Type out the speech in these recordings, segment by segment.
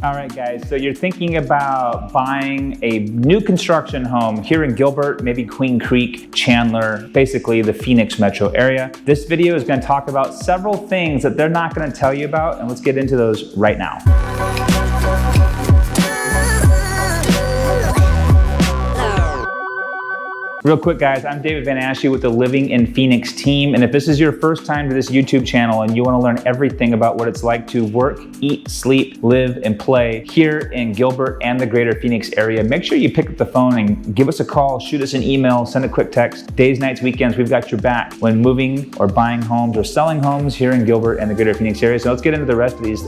All right, guys, so you're thinking about buying a new construction home here in Gilbert, maybe Queen Creek, Chandler, basically the Phoenix metro area. This video is going to talk about several things that they're not going to tell you about, and let's get into those right now. Real quick, guys, I'm David Van Assche with the Living in Phoenix team, and if this is your first time to this YouTube channel and you want to learn everything about what it's like to work, eat, sleep, live, and play here in Gilbert and the greater Phoenix area, make sure you pick up the phone and give us a call, shoot us an email, send a quick text. Days, nights, weekends, we've got your back when moving or buying homes or selling homes here in Gilbert and the greater Phoenix area. So let's get into the rest of these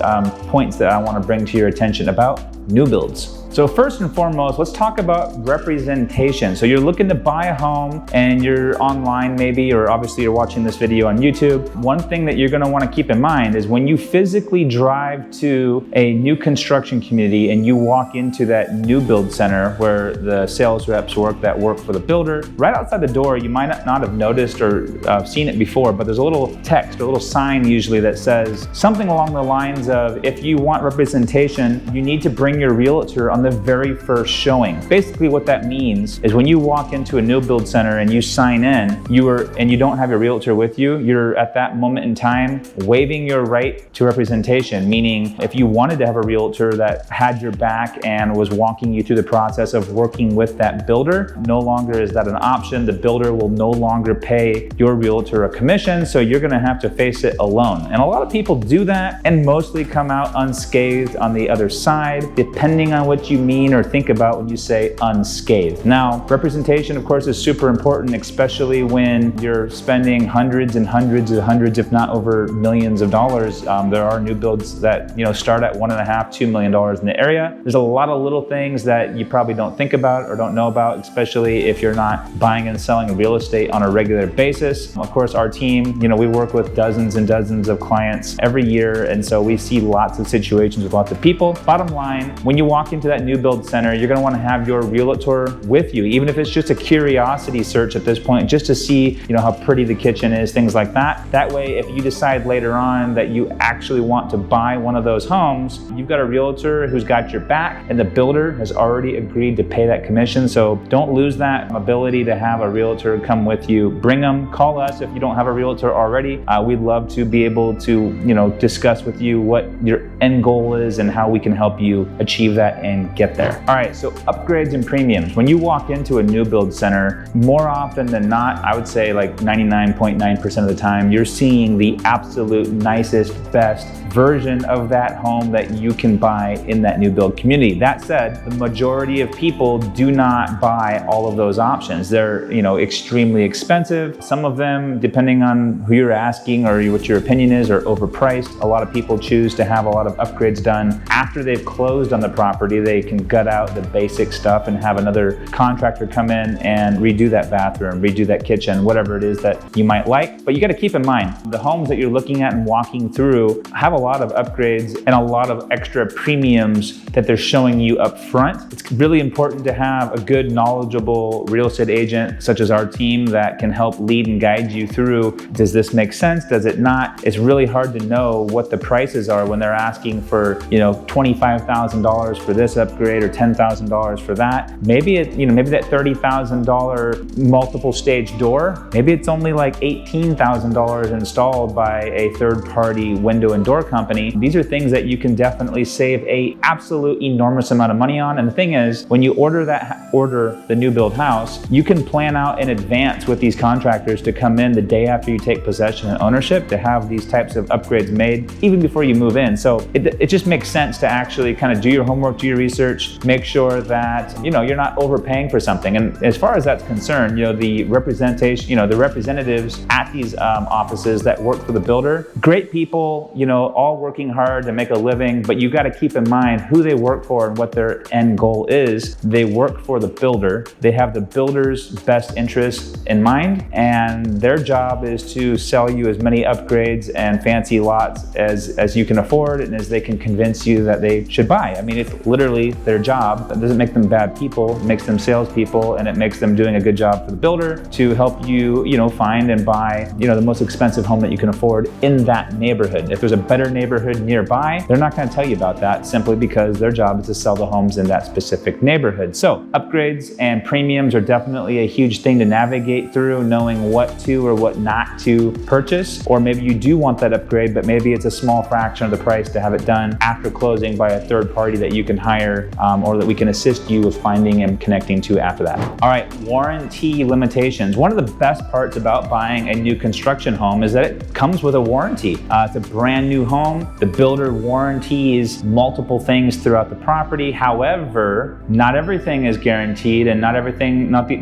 points that I want to bring to your attention about new builds. So first and foremost, let's talk about representation. So you're looking to buy a home and you're online maybe, or obviously you're watching this video on YouTube. One thing that you're gonna wanna keep in mind is when you physically drive to a new construction community and you walk into that new build center where the sales reps work for the builder, right outside the door, you might not have noticed or seen it before, but there's a little text, a little sign usually that says something along the lines of, if you want representation, you need to bring your realtor on the very first showing. Basically what that means is when you walk into a new build center and you sign in, and you don't have your realtor with you, you're at that moment in time waiving your right to representation, meaning if you wanted to have a realtor that had your back and was walking you through the process of working with that builder, no longer is that an option. The builder will no longer pay your realtor a commission, so you're gonna have to face it alone. And a lot of people do that and mostly come out unscathed on the other side, depending on what you mean or think about when you say unscathed. Now, representation, of course, is super important, especially when you're spending hundreds and hundreds and hundreds, if not over millions of dollars. There are new builds that start at $1.5–2 million in the area. There's a lot of little things that you probably don't think about or don't know about, especially if you're not buying and selling real estate on a regular basis. Of course, our team, we work with dozens and dozens of clients every year, and so we see lots of situations with lots of people. Bottom line, when you walk into that new build center, you're gonna wanna have your realtor with you, even if it's just a curiosity search at this point, just to see how pretty the kitchen is, things like that. That way, if you decide later on that you actually want to buy one of those homes, you've got a realtor who's got your back and the builder has already agreed to pay that commission. So don't lose that ability to have a realtor come with you. Bring them, call us if you don't have a realtor already. We'd love to be able to discuss with you what your end goal is and how we can help you achieve that and get there. All right, so upgrades and premiums. When you walk into a new build center, more often than not, I would say like 99.9% of the time, you're seeing the absolute nicest, best version of that home that you can buy in that new build community. That said, the majority of people do not buy all of those options. They're extremely expensive. Some of them, depending on who you're asking or what your opinion is, are overpriced. A lot of people choose to have a lot of upgrades done after they've closed on the property. They can gut out the basic stuff and have another contractor come in and redo that bathroom, redo that kitchen, whatever it is that you might like. But you got to keep in mind, the homes that you're looking at and walking through have a lot of upgrades and a lot of extra premiums that they're showing you up front. It's really important to have a good, knowledgeable real estate agent such as our team that can help lead and guide you through, does this make sense? Does it not? It's really hard to know what the prices are when they're asking for, $25,000 for this upgrade or $10,000 for that. Maybe maybe that $30,000 multiple stage door, maybe it's only like $18,000 installed by a third-party window and door company. These are things that you can definitely save a absolute enormous amount of money on. And the thing is, when you order the new build house, you can plan out in advance with these contractors to come in the day after you take possession and ownership to have these types of upgrades made even before you move in. So it just makes sense to actually kind of do your homework, do your research, make sure that you're not overpaying for something. And as far as that's concerned, the representation, the representatives at these offices that work for the builder, great people, all working hard to make a living, but you got to keep in mind who they work for and what their end goal is. They work for the builder. They have the builder's best interest in mind, and their job is to sell you as many upgrades and fancy lots as you can afford and as they can convince you that they should buy. I mean, it's literally really their job. That doesn't make them bad people, it makes them salespeople, and it makes them doing a good job for the builder to help you, find and buy, the most expensive home that you can afford in that neighborhood. If there's a better neighborhood nearby, they're not going to tell you about that simply because their job is to sell the homes in that specific neighborhood. So upgrades and premiums are definitely a huge thing to navigate through, knowing what to or what not to purchase. Or maybe you do want that upgrade, but maybe it's a small fraction of the price to have it done after closing by a third party that you can hire or that we can assist you with finding and connecting to after that. All right, warranty limitations. One of the best parts about buying a new construction home is that it comes with a warranty. It's a brand new home. The builder warranties multiple things throughout the property. However, not everything is guaranteed, and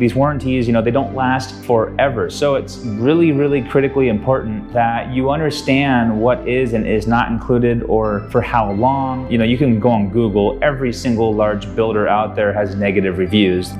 these warranties, they don't last forever. So it's really, really critically important that you understand what is and is not included or for how long. You can go on Google. Every single large builder out there has negative reviews.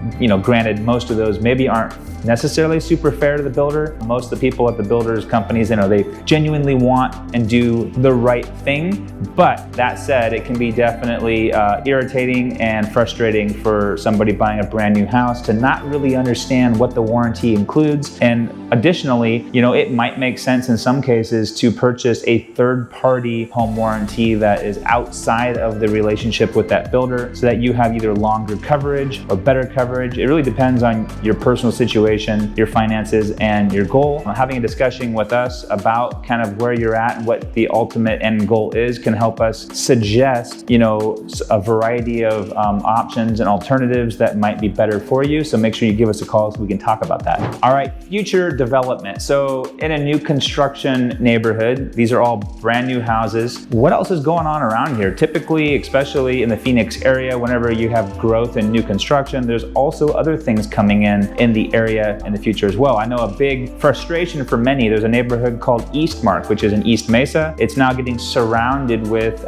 Granted, most of those maybe aren't necessarily super fair to the builder. Most of the people at the builders companies, they genuinely want and do the right thing. But that said, it can be definitely irritating and frustrating for somebody buying a brand new house to not really understand what the warranty includes. And additionally, it might make sense in some cases to purchase a third-party home warranty that is outside of the relationship with that builder so that you have either longer coverage or better coverage. It really depends on your personal situation, your finances, and your goal. Having a discussion with us about kind of where you're at and what the ultimate end goal is can help us suggest, a variety of options and alternatives that might be better for you. So make sure you give us a call so we can talk about that. All right, future development. So in a new construction neighborhood, these are all brand new houses. What else is going on around here? Typically, especially in the Phoenix area, whenever you have growth and new construction, there's also other things coming in the area in the future as well. I know a big frustration for many, there's a neighborhood called Eastmark, which is in East Mesa. It's now getting surrounded with,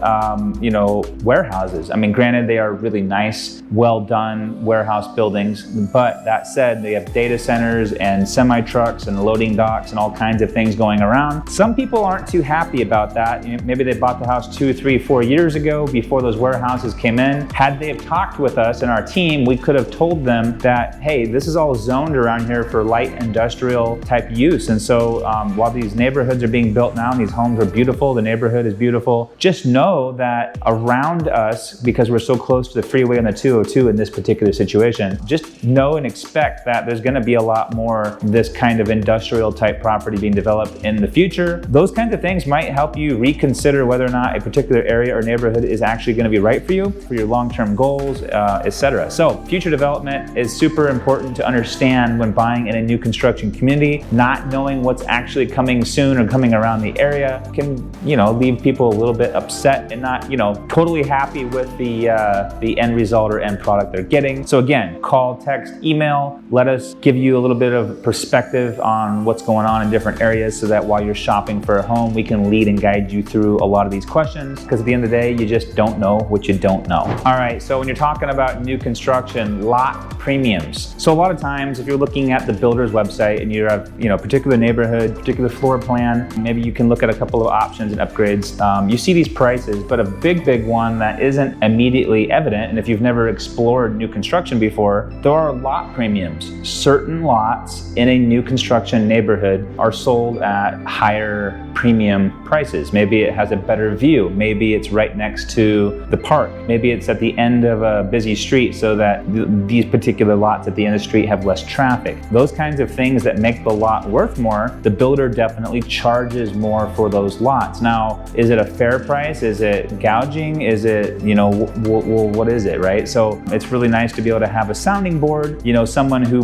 warehouses. I mean, granted, they are really nice, well done warehouse buildings, but that said, they have data centers and semi-trucks and loading docks and all kinds of things going around. Some people aren't too happy about that. Maybe they bought the house 2, 3, 4 years ago before those warehouses came in. Had they have talked with us and our team, we could have told them that, hey, this is all zoned around here for light industrial type use. And so while these neighborhoods are being built now and these homes are beautiful, the neighborhood is beautiful, just know that around us, because we're so close to the freeway and the 202 in this particular situation, just know and expect that there's going to be a lot more this kind of industrial type property being developed in the future. Those kinds of things might help you reconsider whether or not a particular area or neighborhood is actually going to be right for you, for your long-term goals, etc. So future development is super important to understand when buying in a new construction community. Not knowing what's actually coming soon or coming around the area can, leave people a little bit upset and not, totally happy with the end result or end product they're getting. So again, call, text, email, let us give you a little bit of perspective on what's going on in different areas so that while you're shopping for a home, we can lead and guide you through a lot of these questions, because at the end of the day, you just don't know what you don't know. All right, so when you're talking about new construction, lot premiums. So a lot of times, if you're looking at the builder's website and you have, particular neighborhood, particular floor plan, maybe you can look at a couple of options and upgrades. You see these prices, but a big one that isn't immediately evident, and if you've never explored new construction before, there are lot premiums. Certain lots in a new construction neighborhood are sold at higher premium prices. Maybe it has a better view. Maybe it's right next to the park. Maybe it's at the end of a busy street so that these particular lots at the end of the street have less traffic. Those kinds of things that make the lot worth more, the builder definitely charges more for those lots. Now, is it a fair price? Is it gouging? Is it, what is it, right? So it's really nice to be able to have a sounding board, someone who,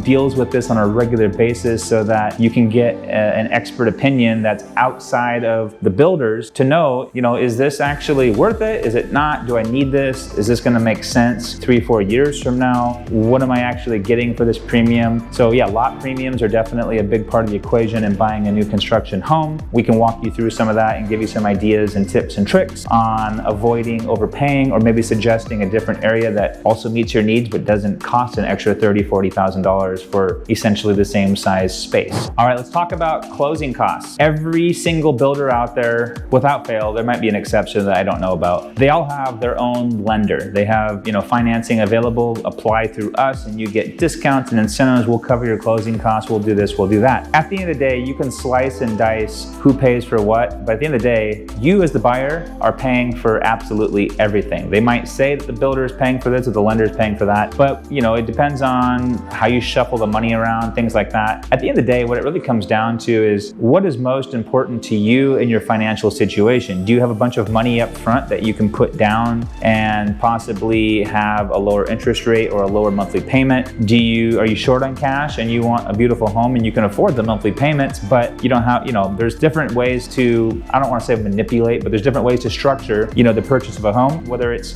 deals with this on a regular basis so that you can get an expert opinion that's outside of the builders to know, is this actually worth it? Is it not? Do I need this? Is this going to make sense 3-4 years from now? What am I actually getting for this premium? So yeah, lot premiums are definitely a big part of the equation in buying a new construction home. We can walk you through some of that and give you some ideas and tips and tricks on avoiding overpaying, or maybe suggesting a different area that also meets your needs but doesn't cost an extra $30,000-$40,000 for essentially the same size space. All right, let's talk about closing costs. Every single builder out there, without fail, there might be an exception that I don't know about, they all have their own own lender. They have, financing available. Apply through us and you get discounts and incentives. We'll cover your closing costs. We'll do this, we'll do that. At the end of the day, you can slice and dice who pays for what, but at the end of the day, you as the buyer are paying for absolutely everything. They might say that the builder is paying for this or the lender is paying for that, but it depends on how you shuffle the money around, things like that. At the end of the day, what it really comes down to is what is most important to you in your financial situation. Do you have a bunch of money up front that you can put down and possibly have a lower interest rate or a lower monthly payment? Are you short on cash and you want a beautiful home and you can afford the monthly payments, but you don't have, there's different ways to, I don't want to say manipulate, but there's different ways to structure, the purchase of a home, whether it's,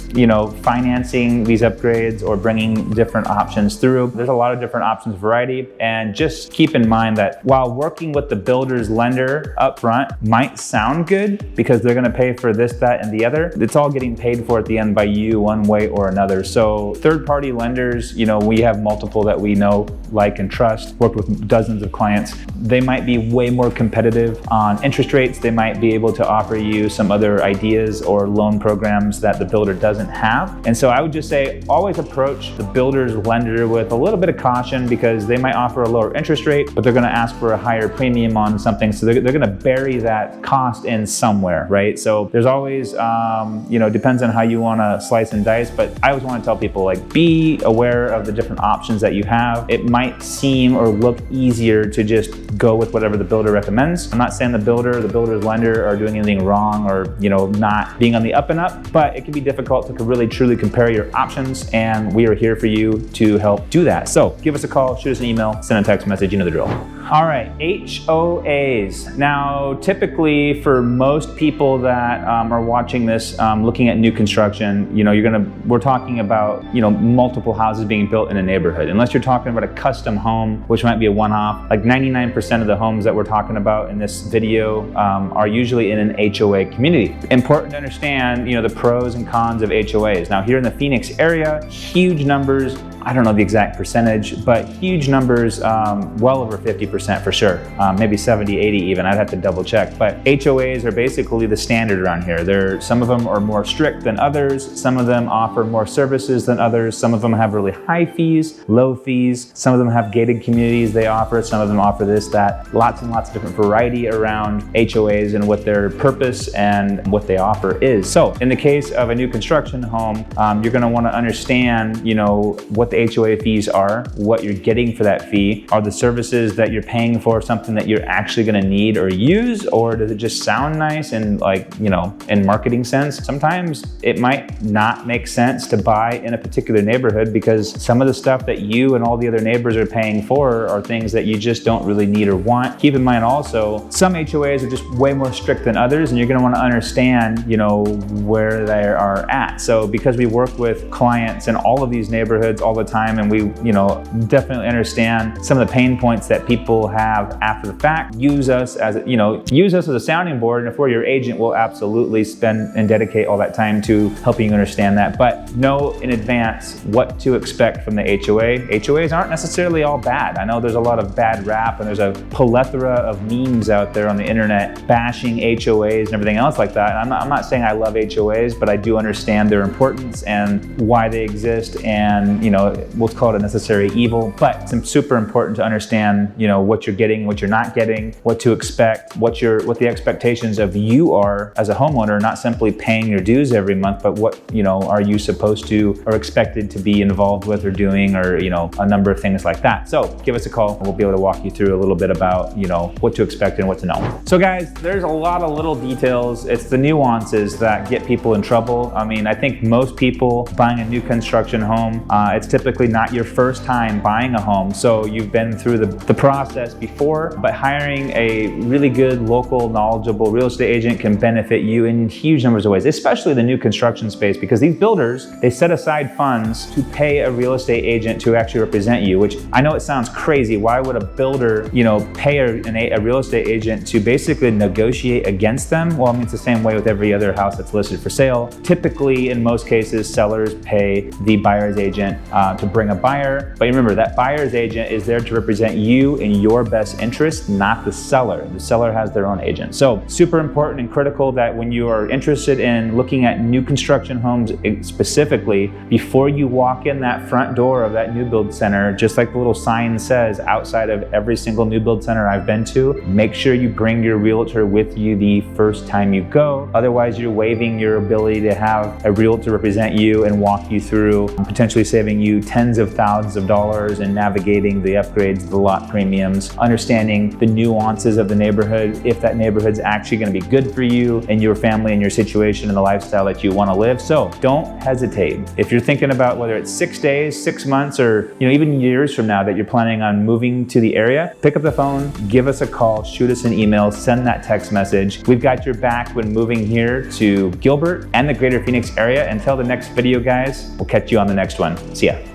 financing these upgrades or bringing different options through. There's a lot of different options, variety, and just keep in mind that while working with the builder's lender up front might sound good because they're going to pay for this, that, and the other, it's all getting paid for at the end by you one way or another. So third-party lenders, we have multiple that we know, like, and trust, worked with dozens of clients. They might be way more competitive on interest rates. They might be able to offer you some other ideas or loan programs that the builder doesn't have. And so I would just say always approach the builder's lender with a little bit of caution because they might offer a lower interest rate, but they're going to ask for a higher premium on something. So they're going to bury that cost in somewhere, right? So there's always, depends on how you want to slice and dice, but I always want to tell people, like, be aware of the different options that you have. It might seem or look easier to just go with whatever the builder recommends. I'm not saying the builder or the builder's lender are doing anything wrong or, not being on the up and up, but it can be difficult to really truly compare your options, and we are here for you to help do that. So give us a call, shoot us an email, send a text message, you know the drill. All right, HOAs. Now, typically for most people that are watching this, looking at new construction, we're talking about, multiple houses being built in a neighborhood. Unless you're talking about a custom home, which might be a one-off, like 99% of the homes that we're talking about in this video are usually in an HOA community. Important to understand, the pros and cons of HOAs. Now, here in the Phoenix area, huge numbers, I don't know the exact percentage, but huge numbers, well over 50% for sure, maybe 70, 80 even, I'd have to double check. But HOAs are basically the standard around here. Some of them are more strict than others, some of them offer more services than others, some of them have really high fees, low fees, some of them have gated communities they offer, some of them offer this, that, lots and lots of different variety around HOAs and what their purpose and what they offer is. So in the case of a new construction home, you're gonna wanna understand, what the HOA fees are, what you're getting for that fee. Are the services that you're paying for something that you're actually gonna need or use, or does it just sound nice and in marketing sense? Sometimes it might not make sense to buy in a particular neighborhood because some of the stuff that you and all the other neighbors are paying for are things that you just don't really need or want. Keep in mind also, some HOAs are just way more strict than others, and you're gonna wanna understand, where they are at. So because we work with clients in all of these neighborhoods all the time, and we, definitely understand some of the pain points that people have after the fact, use us as a sounding board. And if we're your agent, we'll absolutely spend and dedicate all that time to helping you understand that. But know in advance what to expect from the HOA. HOAs aren't necessarily all bad. I know there's a lot of bad rap, and there's a plethora of memes out there on the internet bashing HOAs and everything else like that. And I'm not saying I love HOAs, but I do understand their importance and why they exist, and we'll call it a necessary evil, but it's super important to understand, what you're getting, what you're not getting, what to expect, what the expectations of you are as a homeowner, not simply paying your dues every month, but what, are you supposed to or expected to be involved with or doing, or, a number of things like that. So give us a call and we'll be able to walk you through a little bit about, what to expect and what to know. So guys, there's a lot of little details. It's the nuances that get people in trouble. I mean, I think most people buying a new construction home, it's typically not your first time buying a home, so you've been through the process before, but hiring a really good, local, knowledgeable real estate agent can benefit you in huge numbers of ways, especially the new construction space, because these builders, they set aside funds to pay a real estate agent to actually represent you, which I know it sounds crazy. Why would a builder, pay a real estate agent to basically negotiate against them? Well, I mean, it's the same way with every other house that's listed for sale. Typically, in most cases, sellers pay the buyer's agent out to bring a buyer. But remember, that buyer's agent is there to represent you in your best interest, not the seller. The seller has their own agent. So super important and critical that when you are interested in looking at new construction homes specifically, before you walk in that front door of that new build center, just like the little sign says outside of every single new build center I've been to, make sure you bring your realtor with you the first time you go. Otherwise, you're waiving your ability to have a realtor represent you and walk you through, potentially saving you tens of thousands of dollars and navigating the upgrades, the lot premiums, understanding the nuances of the neighborhood, if that neighborhood's actually going to be good for you and your family and your situation and the lifestyle that you want to live. So don't hesitate. If you're thinking about whether it's 6 days, 6 months, or even years from now that you're planning on moving to the area, pick up the phone, give us a call, shoot us an email, send that text message. We've got your back when moving here to Gilbert and the greater Phoenix area. Until the next video, guys, we'll catch you on the next one. See ya.